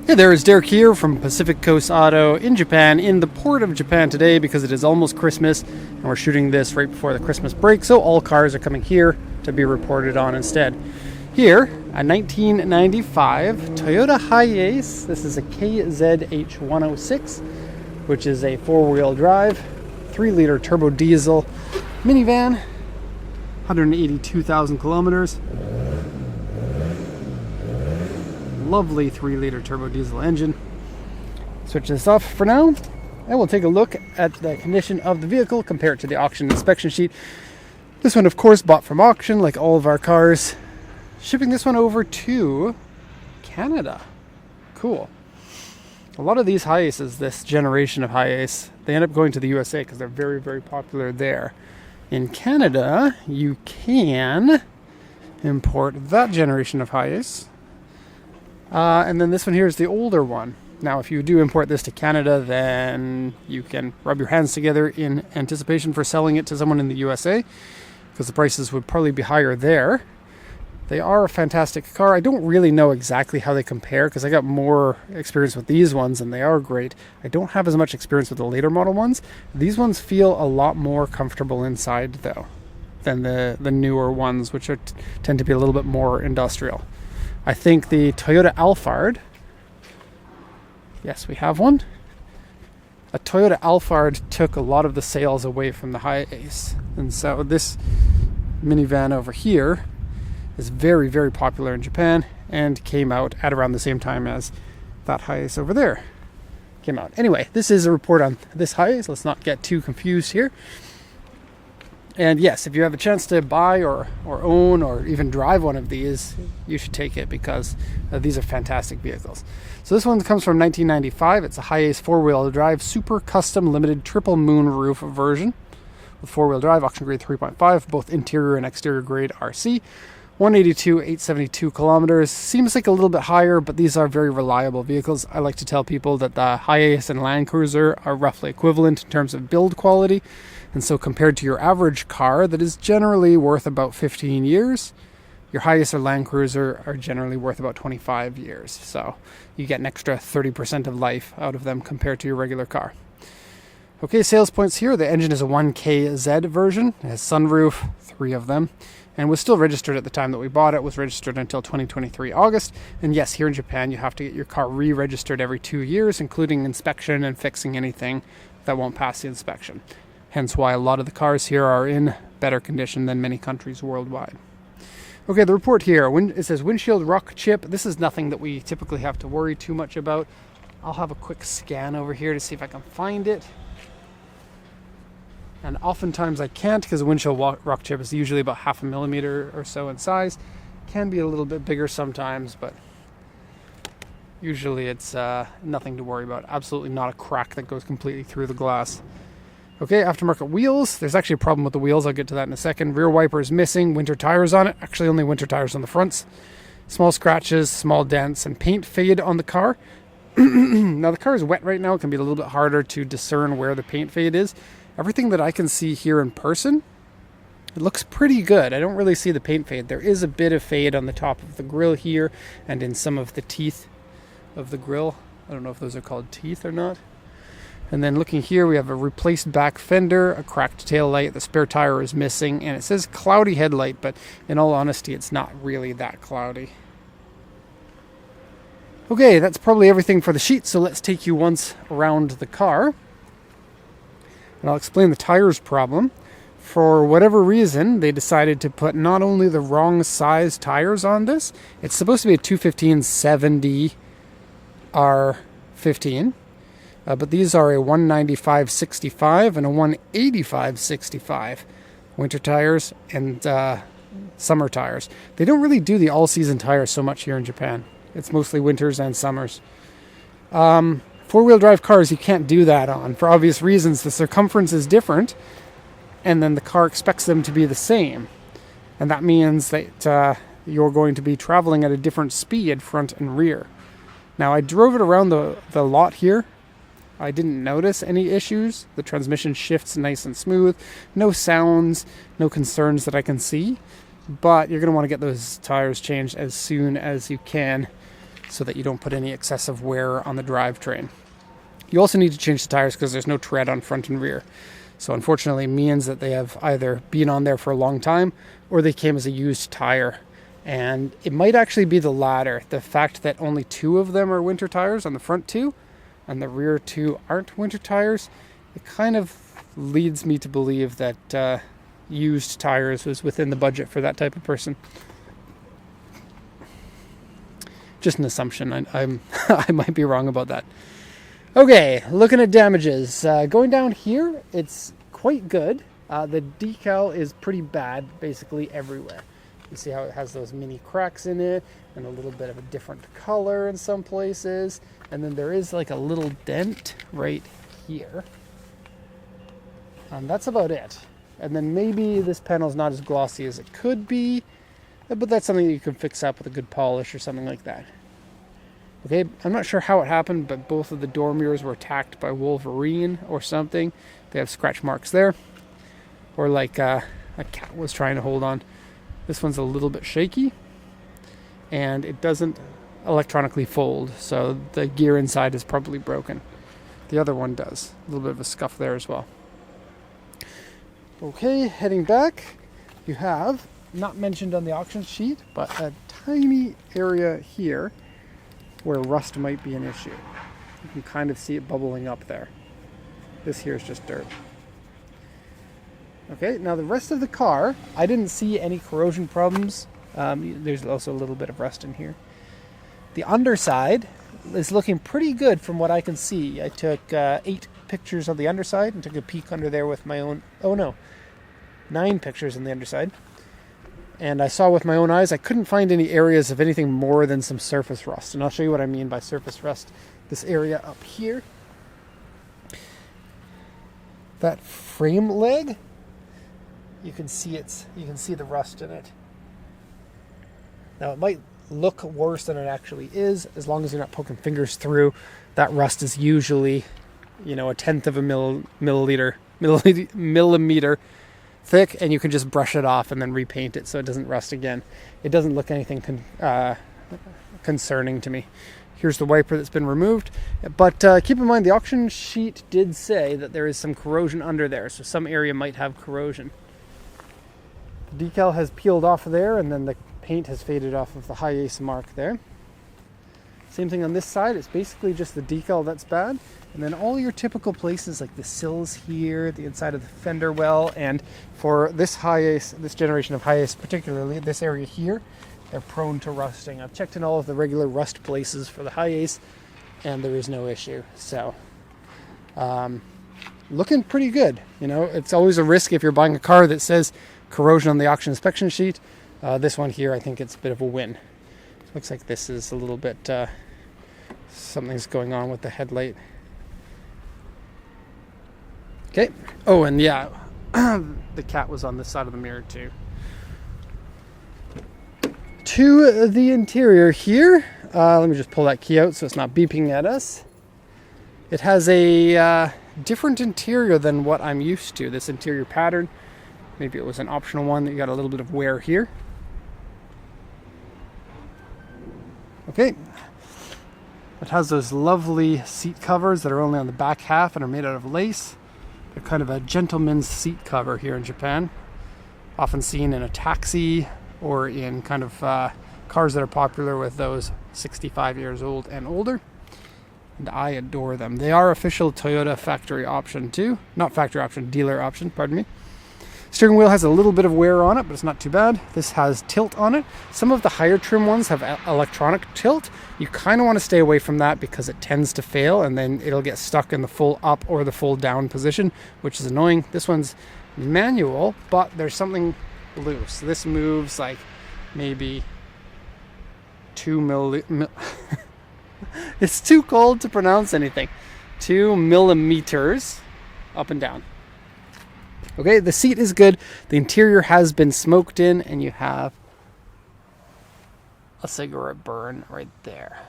Hey there, it's Derek here from Pacific Coast Auto in Japan, in the port of Japan today because it is almost Christmas and we're shooting this right before the Christmas break, so all cars are coming here to be reported on instead. Here, a 1995 Toyota Hiace. This is a KZH106, which is a four-wheel drive, 3-liter turbo diesel minivan, 182,000 kilometers. Lovely 3-liter turbo diesel engine. Switch this off for now, and we'll take a look at the condition of the vehicle, compare it to the auction inspection sheet. This one, of course, bought from auction, like all of our cars. Shipping this one over to Canada. Cool. A lot of these Hiaces, this generation of Hiace, they end up going to the USA because they're very, very popular there. In Canada, you can import that generation of Hiace. And then this one here is the older one. Now, if you do import this to Canada, then you can rub your hands together in anticipation for selling it to someone in the USA, because the prices would probably be higher there. They are a fantastic car. I don't really know exactly how they compare, because I got more experience with these ones, and they are great. I don't have as much experience with the later model ones. These ones feel a lot more comfortable inside, though, than the newer ones, which tend to be a little bit more industrial. I think the Toyota Alphard, yes, we have one. A Toyota Alphard took a lot of the sales away from the Hiace. And so this minivan over here is very, very popular in Japan and came out at around the same time as that Hiace over there came out. Anyway, this is a report on this Hiace. Let's not get too confused here. And yes, if you have a chance to buy or own or even drive one of these, you should take it, because these are fantastic vehicles. So this one comes from 1995. It's a Hiace four-wheel drive super custom limited triple moon roof version with four-wheel drive, auction grade 3.5, both interior and exterior grade RC. 182,872 kilometers. Seems like a little bit higher, but these are very reliable vehicles. I like to tell people that the Hiace and Land Cruiser are roughly equivalent in terms of build quality. And so compared to your average car that is generally worth about 15 years, your Hiace or Land Cruiser are generally worth about 25 years. So you get an extra 30% of life out of them compared to your regular car. Okay, sales points here. The engine is a 1KZ version. It has sunroof, 3 of them, and was still registered at the time that we bought it. It was registered until 2023 August. And yes, here in Japan, you have to get your car re-registered every 2 years, including inspection and fixing anything that won't pass the inspection. Hence why a lot of the cars here are in better condition than many countries worldwide. Okay, the report here, it says windshield rock chip. This is nothing that we typically have to worry too much about. I'll have a quick scan over here to see if I can find it. And oftentimes I can't, because a windshield rock chip is usually about 0.5 millimeter or so in size. Can be a little bit bigger sometimes, but usually it's nothing to worry about. Absolutely not a crack that goes completely through the glass. Okay, aftermarket wheels. There's actually a problem with the wheels. I'll get to that in a second. Rear wiper is missing. Winter tires on it. Actually, only winter tires on the fronts. Small scratches, small dents, and paint fade on the car. Now, the car is wet right now. It can be a little bit harder to discern where the paint fade is. Everything that I can see here in person, it looks pretty good. I don't really see the paint fade. There is a bit of fade on the top of the grille here and in some of the teeth of the grille. I don't know if those are called teeth or not. And then looking here, we have a replaced back fender, a cracked tail light, the spare tire is missing, and it says cloudy headlight, but in all honesty, it's not really that cloudy. Okay, that's probably everything for the sheet, so let's take you once around the car. And I'll explain the tires problem. For whatever reason, they decided to put not only the wrong size tires on this, it's supposed to be a 215/70 R15. But these are a 195/65 and a 185/65 winter tires and summer tires. They don't really do the all-season tires so much here in Japan. It's mostly winters and summers. Four-wheel drive cars, you can't do that on. For obvious reasons, the circumference is different, and then the car expects them to be the same. And that means that you're going to be traveling at a different speed, front and rear. Now, I drove it around the lot here. I didn't notice any issues. The transmission shifts nice and smooth. No sounds, no concerns that I can see. But you're going to want to get those tires changed as soon as you can so that you don't put any excessive wear on the drivetrain. You also need to change the tires because there's no tread on front and rear. So unfortunately, it means that they have either been on there for a long time or they came as a used tire. And it might actually be the latter. The fact that only 2 of them are winter tires on the front 2 and the rear 2 aren't winter tires, it kind of leads me to believe that used tires was within the budget for that type of person. Just an assumption. I'm I might be wrong about that. Okay, looking at damages. Going down here, it's quite good. The decal is pretty bad basically everywhere. You see how it has those mini cracks in it and a little bit of a different color in some places. And then there is like a little dent right here. That's about it. And then maybe this panel's not as glossy as it could be, but that's something that you can fix up with a good polish or something like that. Okay, I'm not sure how it happened, but both of the door mirrors were attacked by Wolverine or something. They have scratch marks there. Or like a cat was trying to hold on. This one's a little bit shaky. And it doesn't electronically fold, so the gear inside is probably broken. The other one does. A little bit of a scuff there as well. Okay, heading back, you have, not mentioned on the auction sheet, but a tiny area here where rust might be an issue. You can kind of see it bubbling up there. This here is just dirt. Okay, now the rest of the car, I didn't see any corrosion problems. There's also a little bit of rust in here. The underside is looking pretty good from what I can see. I took 8 pictures of the underside and took a peek under there with my own, 9 pictures on the underside. And I saw with my own eyes, I couldn't find any areas of anything more than some surface rust. And I'll show you what I mean by surface rust. This area up here, that frame leg, you can see the rust in it. Now it might look worse than it actually is, as long as you're not poking fingers through. That rust is usually, a tenth of a millimeter thick, and you can just brush it off and then repaint it so it doesn't rust again. It doesn't look anything concerning to me. Here's the wiper that's been removed, but keep in mind the auction sheet did say that there is some corrosion under there, so some area might have corrosion. The decal has peeled off there, and then the paint has faded off of the Hiace mark there. Same thing on this side. It's basically just the decal that's bad. And then all your typical places like the sills here, the inside of the fender well, and for this Hiace, this generation of Hiace particularly, this area here, they're prone to rusting. I've checked in all of the regular rust places for the Hiace, and there is no issue. So, looking pretty good. It's always a risk if you're buying a car that says corrosion on the auction inspection sheet. This one here, I think it's a bit of a win. Looks like this is a little bit, something's going on with the headlight. Okay. Oh, and yeah, the cat was on this side of the mirror too. To the interior here, let me just pull that key out so it's not beeping at us. It has a different interior than what I'm used to. This interior pattern, maybe it was an optional one that you got a little bit of wear here. Okay. It has those lovely seat covers that are only on the back half and are made out of lace. They're kind of a gentleman's seat cover here in Japan. Often seen in a taxi or in kind of cars that are popular with those 65 years old and older. And I adore them. They are official Toyota factory option too. Not factory option, dealer option, pardon me. Steering wheel has a little bit of wear on it, but it's not too bad. This has tilt on it. Some of the higher trim ones have electronic tilt. You kind of want to stay away from that because it tends to fail and then it'll get stuck in the full up or the full down position, which is annoying. This one's manual, but there's something loose. This moves like maybe 2 it's too cold to pronounce anything. 2 millimeters up and down. Okay, the seat is good. The interior has been smoked in, and you have a cigarette burn right there.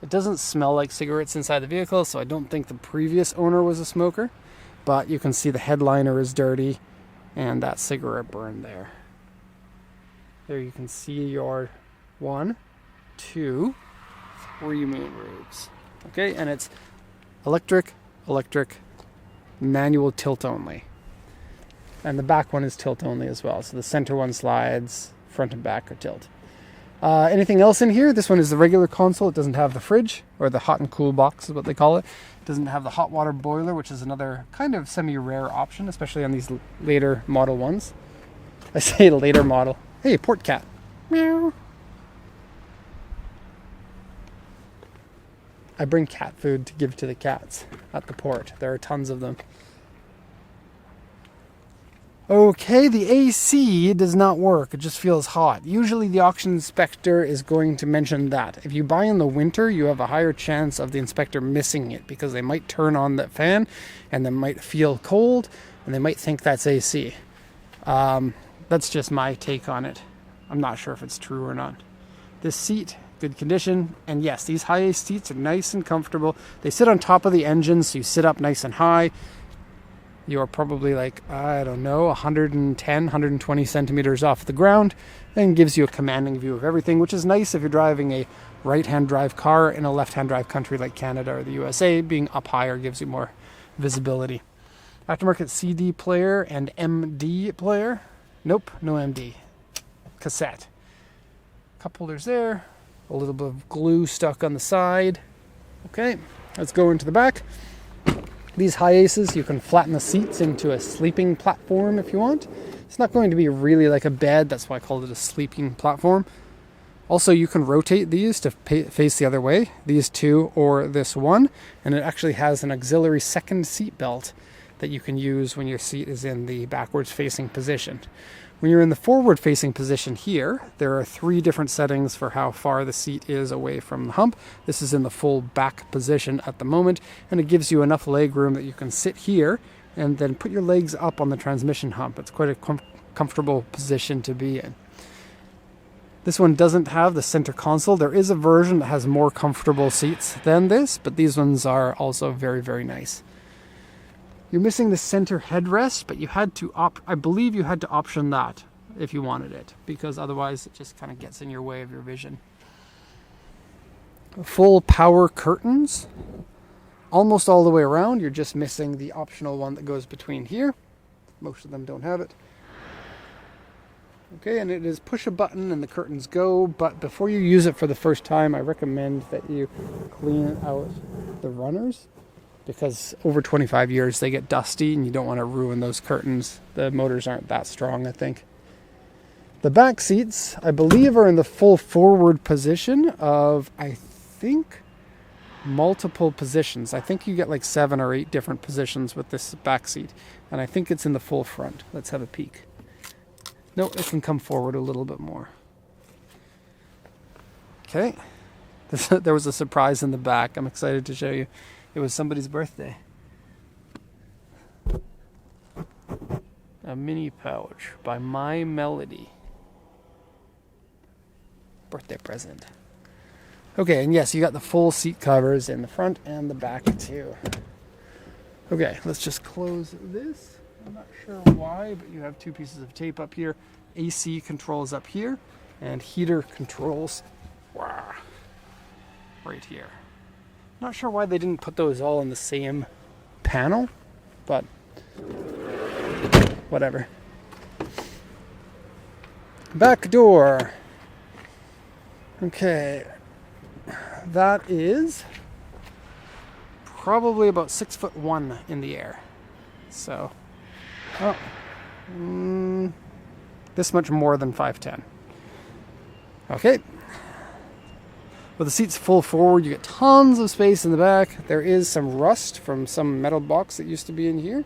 It doesn't smell like cigarettes inside the vehicle, so I don't think the previous owner was a smoker. But you can see the headliner is dirty, and that cigarette burn there. There you can see your 1, 2, 3 moonroofs. Okay, and it's electric, manual tilt only. And the back one is tilt only as well. So the center one slides, front and back are tilt. Anything else in here? This one is the regular console. It doesn't have the fridge, or the hot and cool box is what they call it. It doesn't have the hot water boiler, which is another kind of semi-rare option, especially on these later model ones. I say later model. Hey, port cat. Meow. I bring cat food to give to the cats at the port. There are tons of them. Okay, the AC does not work. It just feels hot. Usually the auction inspector is going to mention that. If you buy in the winter, you have a higher chance of the inspector missing it because they might turn on that fan and they might feel cold and they might think that's AC. That's just my take on it. I'm not sure if it's true or not. This seat, good condition. And yes, these Hiace seats are nice and comfortable. They sit on top of the engine, so you sit up nice and high. You're probably like, I don't know, 110, 120 centimeters off the ground, and gives you a commanding view of everything, which is nice if you're driving a right-hand drive car in a left-hand drive country like Canada or the USA. Being up higher gives you more visibility. Aftermarket CD player and MD player. Nope, no MD. Cassette. Cup holders there. A little bit of glue stuck on the side. Okay, let's go into the back. These Hiaces, you can flatten the seats into a sleeping platform if you want. It's not going to be really like a bed, that's why I called it a sleeping platform. Also, you can rotate these to face the other way, these two or this one, and it actually has an auxiliary second seat belt that you can use when your seat is in the backwards facing position. When you're in the forward facing position here, there are 3 different settings for how far the seat is away from the hump. This is in the full back position at the moment, and it gives you enough leg room that you can sit here and then put your legs up on the transmission hump. It's quite a comfortable position to be in. This one doesn't have the center console. There is a version that has more comfortable seats than this, but these ones are also very, very nice. You're missing the center headrest, but you had to I believe you had to option that if you wanted it, because otherwise it just kind of gets in your way of your vision. Full power curtains, almost all the way around. You're just missing the optional one that goes between here. Most of them don't have it. Okay, and it is push a button and the curtains go, but before you use it for the first time, I recommend that you clean out the runners, because over 25 years they get dusty and you don't want to ruin those curtains. The motors aren't that strong, I think. The back seats, I believe, are in the full forward position of, I think, multiple positions. I think you get like 7 or 8 different positions with this back seat, and I think it's in the full front. Let's have a peek. No, it can come forward a little bit more. Okay. There was a surprise in the back. I'm excited to show you. It was somebody's birthday. A mini pouch by My Melody. Birthday present. Okay, and yes, you got the full seat covers in the front and the back too. Okay, let's just close this. I'm not sure why, but you have 2 pieces of tape up here. AC controls up here, and heater controls right here. Not sure why they didn't put those all in the same panel, but whatever. Back door. Okay, that is probably about 6'1" in the air. So, this much more than 5'10". Okay. With the seats full forward, you get tons of space in the back. There is some rust from some metal box that used to be in here.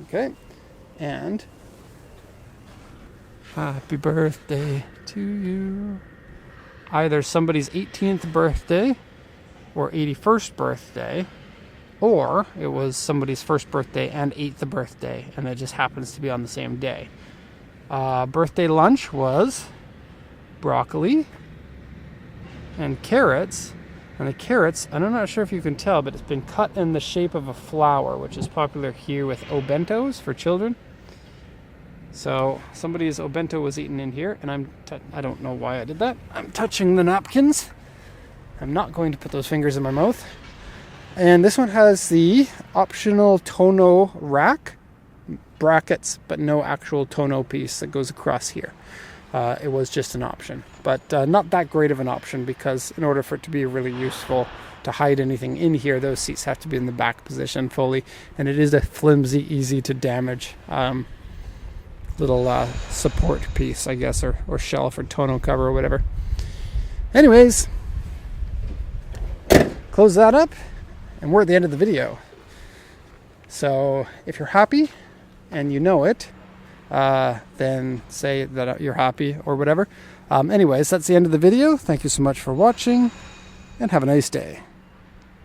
Okay. And happy birthday to you. Either somebody's 18th birthday or 81st birthday, or it was somebody's first birthday and 8th birthday, and it just happens to be on the same day. Birthday lunch was broccoli and carrots. And the carrots, and I'm not sure if you can tell, but it's been cut in the shape of a flower, which is popular here with obentos for children. So somebody's obento was eaten in here, and I don't know why I did that. I'm touching the napkins. I'm not going to put those fingers in my mouth. And this one has the optional tonneau rack, brackets, but no actual tonneau piece that goes across here. It was just an option, but not that great of an option, because in order for it to be really useful to hide anything in here, those seats have to be in the back position fully, and it is a flimsy, easy to damage little support piece, I guess, or shelf or tonneau cover or whatever. Anyways, close that up, and we're at the end of the video. So if you're happy and you know it, then say that you're happy or whatever. Anyways, that's the end of the video. Thank you so much for watching, and have a nice day.